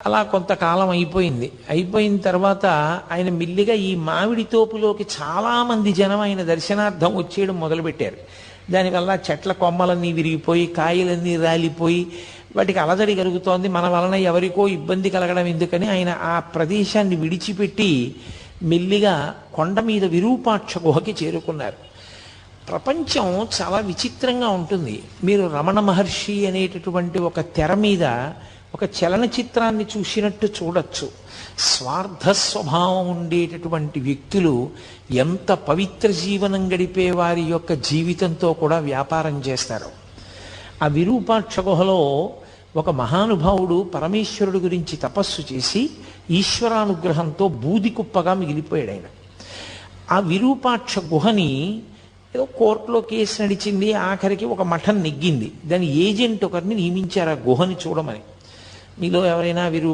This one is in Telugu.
అలా కొంతకాలం అయిపోయింది. అయిపోయిన తర్వాత ఆయన మెల్లిగా ఈ మామిడి తోపులోకి చాలామంది జనం ఆయన దర్శనార్థం వచ్చేయడం మొదలుపెట్టారు. దానివల్ల చెట్ల కొమ్మలన్నీ విరిగిపోయి కాయలన్నీ రాలిపోయి వాటికి అలజడి కలుగుతోంది. మన వలన ఎవరికో ఇబ్బంది కలగడం ఎందుకని ఆయన ఆ ప్రదేశాన్ని విడిచిపెట్టి మెల్లిగా కొండ మీద విరూపాక్ష గుహకి చేరుకున్నారు. ప్రపంచం చాలా విచిత్రంగా ఉంటుంది. మీరు రమణ మహర్షి అనేటటువంటి ఒక తెర మీద ఒక చలనచిత్రాన్ని చూసినట్టు చూడొచ్చు. స్వార్థ స్వభావం ఉండేటటువంటి వ్యక్తులు ఎంత పవిత్ర జీవనం గడిపే వారి యొక్క జీవితంతో కూడా వ్యాపారం చేస్తారు. ఆ విరూపాక్ష గుహలో ఒక మహానుభావుడు పరమేశ్వరుడు గురించి తపస్సు చేసి ఈశ్వరానుగ్రహంతో బూది కుప్పగా మిగిలిపోయాడు ఆయన. ఆ విరూపాక్ష గుహని ఏదో కోర్టులో కేసు నడిచింది, ఆఖరికి ఒక మఠం నెగ్గింది. దాని ఏజెంట్ ఒకరిని నియమించారు ఆ గుహని చూడమని. మీలో ఎవరైనా